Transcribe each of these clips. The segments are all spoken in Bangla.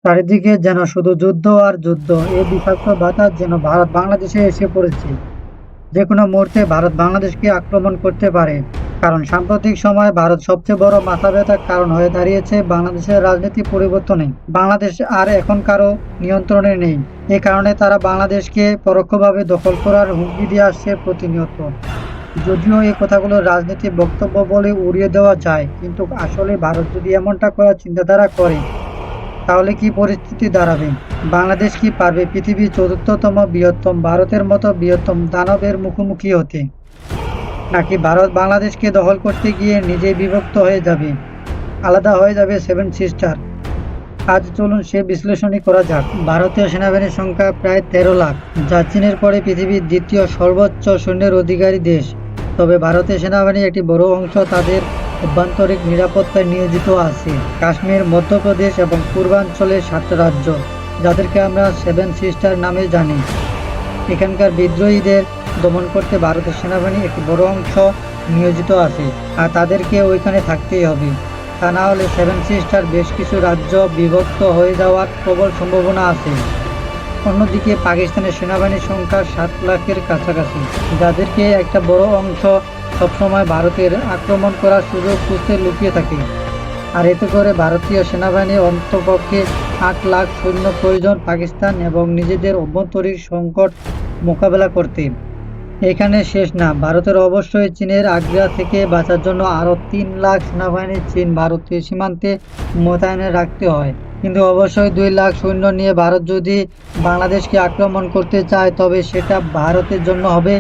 চারিদিকে যেন শুধু যুদ্ধ আর যুদ্ধ। এই বিষাক্ত বাতাস যেন ভারত বাংলাদেশে এসে পড়েছে। যেকোনো মুহূর্তে ভারত বাংলাদেশকে আক্রমণ করতে পারে। কারণ সাম্প্রতিক সময়ে ভারত সবচেয়ে বড় মাথাব্যথার কারণ হয়ে দাঁড়িয়েছে বাংলাদেশের রাজনীতি পরিবর্তনে। বাংলাদেশ আর এখন কারো নিয়ন্ত্রণে নেই। এ কারণে তারা বাংলাদেশকে পরোক্ষভাবে দখল করার হুমকি দিয়ে আসছে প্রতিনিয়ত। যদিও এই কথাগুলো রাজনীতি বক্তব্য বলে উড়িয়ে দেওয়া যায়, কিন্তু আসলে ভারত যদি এমনটা করার চিন্তাধারা করে, তাহলে কি পরিস্থিতি দাঁড়াবে? বাংলাদেশ কি পারবে পৃথিবীর চতুর্থতম বৃহত্তম ভারতের মতো বৃহত্তম দানবের মুখোমুখি হতে? নাকি ভারত বাংলাদেশকে দখল করতে গিয়ে নিজেই বিভক্ত হয়ে যাবে, আলাদা হয়ে যাবে সেভেন সিস্টার? আজ চলুন সে বিশ্লেষণই করা যাক। ভারতীয় সেনাবাহিনীর সংখ্যা প্রায় 13 লাখ, যা চীনের পরে পৃথিবীর দ্বিতীয় সর্বোচ্চ সৈন্যের অধিকারী দেশ। তবে ভারতীয় সেনাবাহিনীর একটি বড় অংশ তাদের অভ্যন্তরীণ নিরাপত্তায় নিয়োজিত আছে। কাশ্মীর, মধ্যপ্রদেশ এবং পূর্বাঞ্চলের 7টা রাজ্য, যাদেরকে আমরা সেভেন সিস্টার নামে জানি। এখানকার বিদ্রোহীদের দমন করতে ভারতের সেনাবাহিনী একটি বড় অংশ নিয়োজিত আছে, আর তাদেরকে ওইখানে থাকতেই হবে। তা না হলে সেভেন সিস্টার বেশ কিছু রাজ্য বিভক্ত হয়ে যাওয়ার প্রবল সম্ভাবনা আছে। অন্যদিকে পাকিস্তানের সেনাবাহিনীর সংখ্যা 7 লাখের কাছাকাছি, যাদেরকে একটা বড় অংশ সবসময় ভারতের আক্রমণ করার সুযোগ খুঁজতে লুকিয়ে থাকে। আর এতে করে ভারতীয় সেনাবাহিনীর অন্ততপক্ষে 8 লাখ সৈন্য প্রয়োজন পাকিস্তান এবং নিজেদের অভ্যন্তরীণ সংকট মোকাবেলা করতে। এখানে শেষ না, ভারতের অবশ্যই চীনের আগ্রা থেকে বাঁচার জন্য আরও 3 লাখ সেনাবাহিনী চীন ভারতীয় সীমান্তে মোতায়েন রাখতে হয়। কিন্তু অবশ্যই 2 লাখ সৈন্য নিয়ে ভারত যদি বাংলাদেশকে আক্রমণ করতে চায়, তবে সেটা ভারতের জন্য হবে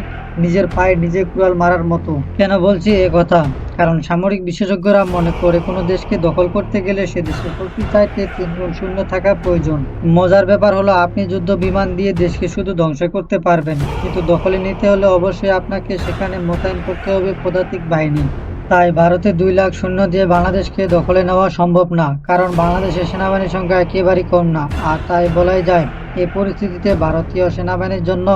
নিজের পায়ে নিজে কুড়াল মারার মতো। কেন বলছি এ কথা? কারণ সামরিক বিশেষজ্ঞরা মনে করে কোনো দেশকে দখল করতে গেলে সে দেশের শক্তি চাইতে 3 গুণ সৈন্য থাকা প্রয়োজন। মজার ব্যাপার হলো, আপনি যুদ্ধ বিমান দিয়ে দেশকে শুধু ধ্বংস করতে পারবেন, কিন্তু দখলে নিতে হলে অবশ্যই আপনাকে সেখানে মোতায়েন করতে হবে পদাতিক বাহিনী। তাই ভারতে 2 লাখ সৈন্য দিয়ে বাংলাদেশকে দখলে নেওয়া সম্ভব না, কারণ বাংলাদেশের সেনাবাহিনীর সংখ্যা একেবারেই কম না। আর তাই বলাই যায়, এই পরিস্থিতিতে ভারতীয় সেনাবাহিনীর জন্য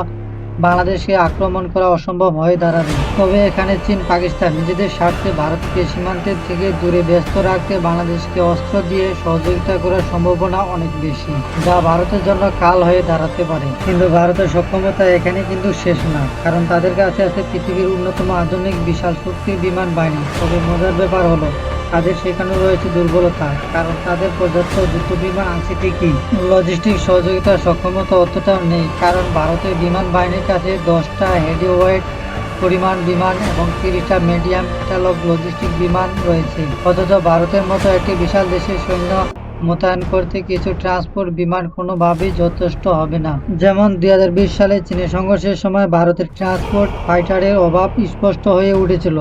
বাংলাদেশকে আক্রমণ করা অসম্ভব হয়ে দাঁড়াবে। তবে এখানে চীন পাকিস্তান নিজেদের স্বার্থে ভারতকে সীমান্তের থেকে দূরে ব্যস্ত রাখতে বাংলাদেশকে অস্ত্র দিয়ে সহযোগিতা করার সম্ভাবনা অনেক বেশি, যা ভারতের জন্য কাল হয়ে দাঁড়াতে পারে। কিন্তু ভারতের সক্ষমতা এখানে কিন্তু শেষ না, কারণ তাদের কাছে আছে পৃথিবীর অন্যতম আধুনিক বিশাল শক্তির বিমান বাহিনী। তবে মজার ব্যাপার হলো, তাদের সেখানে রয়েছে দুর্বলতা, কারণ তাদের পর্যাপ্ত যুদ্ধ বিমান আছে ঠিকই, লজিস্টিক সহযোগিতার সক্ষমতা অতটাও নেই, কারণ ভারতের বিমান বাহিনীর কাছে 10টা হেভিওয়েট পরিমাণ বিমান এবং 30টা মিডিয়াম ক্যাটালগ লজিস্টিক বিমান রয়েছে। অথচ ভারতের মতো একটি বিশাল দেশের সৈন্য মোতায়েন করতে কিছু ট্রান্সপোর্ট বিমান কোনোভাবেই যথেষ্ট হবে না। যেমন 2020 সালে চীনের সংঘর্ষের সময় ভারতের ট্রান্সপোর্ট ফাইটারের অভাব স্পষ্ট হয়ে উঠেছিল।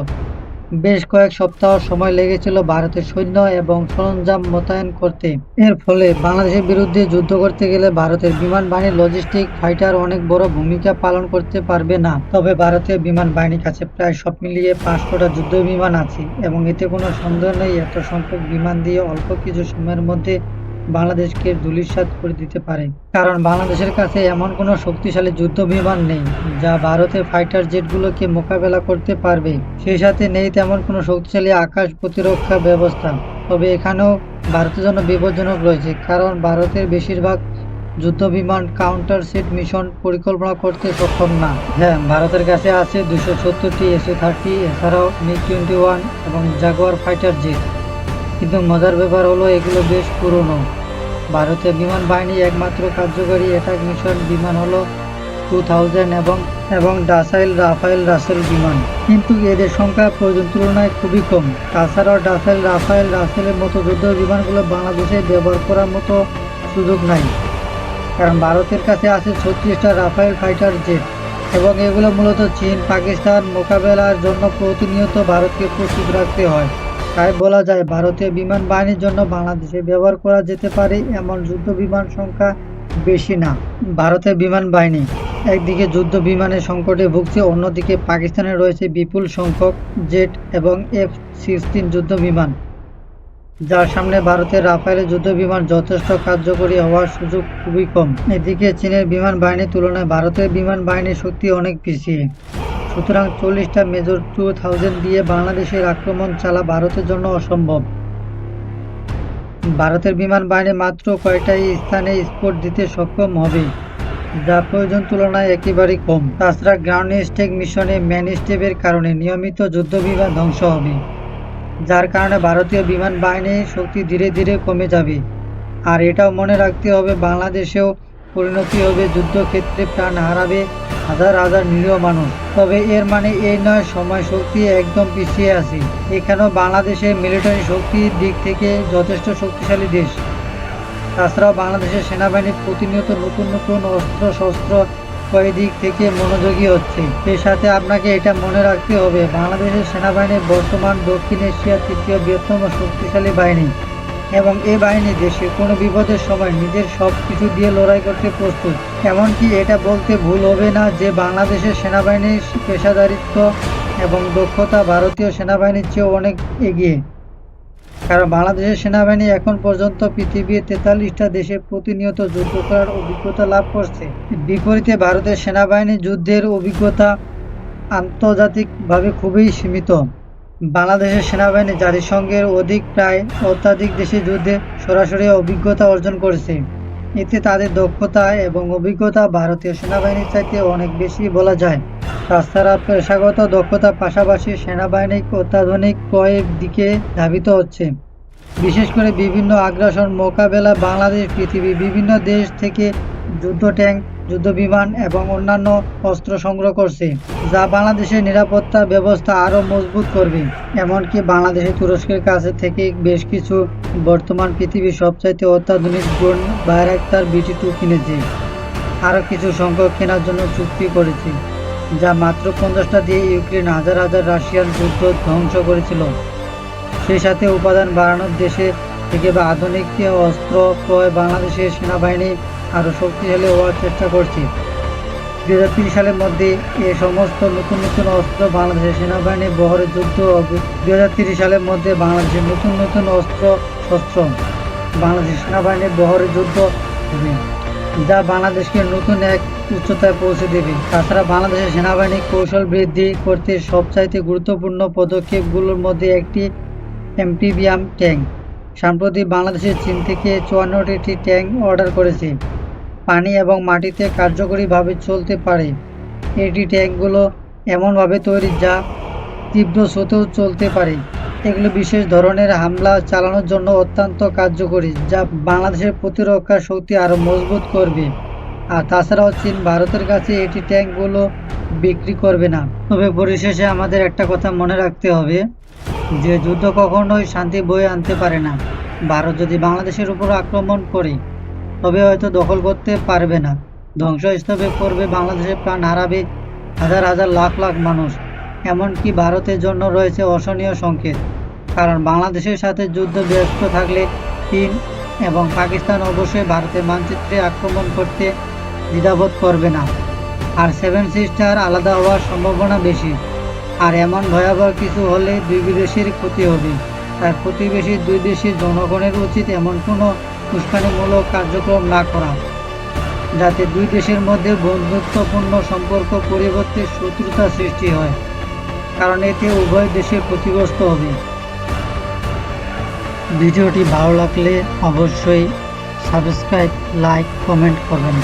বেশ কয়েক সপ্তাহ সময় লেগেছিল ভারতের সৈন্য এবং সরঞ্জাম মোতায়েন করতে। এর ফলে বাংলাদেশের বিরুদ্ধে যুদ্ধ করতে গেলে ভারতের বিমান বাহিনীর লজিস্টিক ফাইটার অনেক বড় ভূমিকা পালন করতে পারবে না। তবে ভারতীয় বিমান বাহিনীর কাছে প্রায় সব মিলিয়ে 500টা যুদ্ধ বিমান আছে, এবং এতে কোনো সন্দেহ নেই এত সংখ্যক বিমান দিয়ে অল্প কিছু সময়ের মধ্যে বাংলাদেশকে ধূলিসাৎ করে দিতে পারে। কারণ বাংলাদেশের কাছে এমন কোনো শক্তিশালী যুদ্ধ বিমান নেই যা ভারতের ফাইটার জেটগুলোকে মোকাবেলা করতে পারবে। সেই সাথে নেই তেমন কোনো শক্তিশালী আকাশ প্রতিরক্ষা ব্যবস্থা। তবে এখানেও ভারতের জন্য বিপজ্জনক রয়েছে, কারণ ভারতের বেশিরভাগ যুদ্ধ বিমান কাউন্টার সেট মিশন পরিকল্পনা করতে সক্ষম না। হ্যাঁ, ভারতের কাছে আছে 270টি SU-30, এছাড়াও MiG-21 এবং জাগুয়ার ফাইটার জেট। কিন্তু মজার ব্যাপার হলো, এগুলো বেশ পুরনো। ভারতীয় বিমান বাহিনীর একমাত্র কার্যকরী অ্যাটাক মিশন বিমান হলো 2000 এবং ডাসাইল রাফায়েল রাসেল বিমান। কিন্তু এদের সংখ্যা প্রয়োজন তুলনায় খুবই কম। তাছাড়াও ডাসাইল রাফায়েল রাসেলের মতো যুদ্ধ বিমানগুলো বাংলাদেশে ব্যবহার করার মতো সুযোগ নাই, কারণ ভারতের কাছে আছে 36টা রাফায়েল ফাইটার জেট, এবং এগুলো মূলত চীন পাকিস্তান মোকাবেলার জন্য প্রতিনিয়ত ভারতকে প্রস্তুত রাখতে হয়। তাই বলা যায়, ভারতীয় বিমান বাহিনীর জন্য বাংলাদেশে ব্যবহার করা যেতে পারে এমন যুদ্ধ বিমান সংখ্যা বেশি না। ভারতের বিমান বাহিনী একদিকে যুদ্ধ বিমানের সংকটে ভুগছে, অন্যদিকে পাকিস্তানের রয়েছে বিপুল সংখ্যক জেট এবং F-16 যুদ্ধ বিমান, যার সামনে ভারতের রাফায়েল যুদ্ধ বিমান যথেষ্ট কার্যকরী হওয়ার সুযোগ খুবই কম। এদিকে চীনের বিমান বাহিনীর তুলনায় ভারতের বিমান বাহিনীর শক্তি অনেক পিছিয়ে। সুতরাং 40টা মেজর 2000 দিয়ে বাংলাদেশের আক্রমণ চালা ভারতের জন্য অসম্ভব। ভারতের বিমান বাহিনী মাত্র কয়েকটা স্থানে স্পোর্ট দিতে সক্ষম হবে, যা প্রয়োজন তুলনায় একেবারেই কম। তাছাড়া গ্রাউন্ড স্ট্রাইক মিশনে ম্যান স্টেপের কারণে নিয়মিত যুদ্ধ বিমান ধ্বংস হবে, যার কারণে ভারতীয় বিমান বাহিনীর শক্তি ধীরে ধীরে কমে যাবে। আর এটাও মনে রাখতে হবে, বাংলাদেশেও পরিণতি হবে যুদ্ধক্ষেত্রে, প্রাণ হারাবে হাজার হাজার নিরীহ মানুষ। তবে এর মানে এই নয় সময় শক্তি একদম পিছিয়ে আছে। এখানেও বাংলাদেশের মিলিটারি শক্তির দিক থেকে যথেষ্ট শক্তিশালী দেশ। তাছাড়াও বাংলাদেশের সেনাবাহিনী প্রতিনিয়ত নতুন নতুন অস্ত্র শস্ত্র ক্রয়ের দিক থেকে মনোযোগী হচ্ছে। এর সাথে আপনাকে এটা মনে রাখতে হবে, বাংলাদেশের সেনাবাহিনী বর্তমান দক্ষিণ এশিয়ার তৃতীয় বৃহত্তম শক্তিশালী বাহিনী, এবং এই বাহিনী দেশে কোনো বিপদের সময় নিজের সব কিছু দিয়ে লড়াই করতে প্রস্তুত। এমনকি এটা বলতে ভুল হবে না যে বাংলাদেশের সেনাবাহিনীর পেশাদারিত্ব এবং দক্ষতা ভারতীয় সেনাবাহিনীর চেয়েও অনেক এগিয়ে। কারণ বাংলাদেশের সেনাবাহিনী এখন পর্যন্ত পৃথিবীর 43টা দেশে প্রতিনিয়ত যুদ্ধ করার অভিজ্ঞতা লাভ করছে। বিপরীতে ভারতের সেনাবাহিনী যুদ্ধের অভিজ্ঞতা আন্তর্জাতিকভাবে খুবই সীমিত। বাংলাদেশের সেনাবাহিনী জাতিসংঘের প্রায় অত্যাধিক দেশে যুদ্ধে সরাসরি অভিজ্ঞতা অর্জন করেছে। এতে তাদের দক্ষতা এবং অভিজ্ঞতা ভারতীয় সেনাবাহিনীর চাইতে অনেক বেশি বলা যায়। তাছাড়া পেশাগত দক্ষতার পাশাপাশি সেনাবাহিনী অত্যাধুনিক ক্রয়ের দিকে ধাবিত হচ্ছে। বিশেষ করে বিভিন্ন আগ্রাসন মোকাবেলা বাংলাদেশ পৃথিবীর বিভিন্ন দেশ থেকে যুদ্ধ ট্যাঙ্ক, যুদ্ধ বিমান এবং অন্যান্য অস্ত্র সংগ্রহ করছে, যা বাংলাদেশের নিরাপত্তা ব্যবস্থা আরও মজবুত করবে। এমনকি বাংলাদেশে তুরস্কের কাছে থেকে বেশ কিছু বর্তমান পৃথিবীর সবচাইতে অত্যাধুনিক ড্রোন বায়রাক্তার BT-2 কিনেছে। আরও কিছু সংখ্যক কেনার জন্য চুক্তি করেছে, যা মাত্র 50টা দিয়ে ইউক্রেন হাজার হাজার রাশিয়ান যুদ্ধ ধ্বংস করেছিল। সেই সাথে উপাদান বাড়ানোর দেশে থেকে বা আধুনিক অস্ত্র ক্রয় বাংলাদেশের সেনাবাহিনী আরও শক্তিশালী হওয়ার চেষ্টা করছে। 2030 সালের মধ্যে এ সমস্ত নতুন নতুন অস্ত্র বাংলাদেশের সেনাবাহিনীর বহরে যুদ্ধ 2030 সালের মধ্যে বাংলাদেশের নতুন নতুন অস্ত্র শস্ত্র বাংলাদেশের সেনাবাহিনীর বহরে যুদ্ধ হবে, যা বাংলাদেশকে নতুন এক উচ্চতায় পৌঁছে দেবে। তাছাড়া বাংলাদেশের সেনাবাহিনী কৌশল বৃদ্ধি করতে সবচাইতে গুরুত্বপূর্ণ পদক্ষেপগুলোর মধ্যে একটি অ্যাম্ফিবিয়াম ট্যাঙ্ক। সম্প্রতি বাংলাদেশের চীন থেকে 54টি ট্যাঙ্ক অর্ডার করেছে, পানি এবং মাটিতে কার্যকরীভাবে চলতে পারে। এটি ট্যাঙ্কগুলো এমনভাবে তৈরি যা তীব্র স্রোতেও চলতে পারে। এগুলো বিশেষ ধরনের হামলা চালানোর জন্য অত্যন্ত কার্যকরী, যা বাংলাদেশের প্রতিরক্ষা শক্তি আরও মজবুত করবে। আর তাছাড়াও চীন ভারতের কাছে এটি ট্যাঙ্কগুলো বিক্রি করবে না। তবে পরিশেষে আমাদের একটা কথা মনে রাখতে হবে, যে যুদ্ধ কখনোই শান্তি বয়ে আনতে পারে না। ভারত যদি বাংলাদেশের উপর আক্রমণ করে, তবে হয়তো দখল করতে পারবে না, ধ্বংসস্তূপে পড়বে, বাংলাদেশে প্রাণ হারাবে হাজার হাজার লাখ লাখ মানুষ। এমনকি ভারতের জন্য রয়েছে অশনীয় সংকেত, কারণ বাংলাদেশের সাথে যুদ্ধ ব্যস্ত থাকলে চীন এবং পাকিস্তান অবশ্যই ভারতের মানচিত্রে আক্রমণ করতে দ্বিধাবোধ করবে না। আর 7 সিস্টার আলাদা হওয়ার সম্ভাবনা বেশি। আর এমন ভয়াবহ কিছু হলে দুই দেশের ক্ষতি হবে। তাই প্রতিবেশী দুই দেশের জনগণের উচিত এমন কোনো উস্কানিমূলক কার্যক্রম না করা, যাতে দুই দেশের মধ্যে বন্ধুত্বপূর্ণ সম্পর্ক পরিবর্তে শত্রুতা সৃষ্টি হয়, কারণ এতে উভয় দেশের ক্ষতিগ্রস্ত হবে। ভিডিওটি ভালো লাগলে অবশ্যই সাবস্ক্রাইব, লাইক, কমেন্ট করবেন।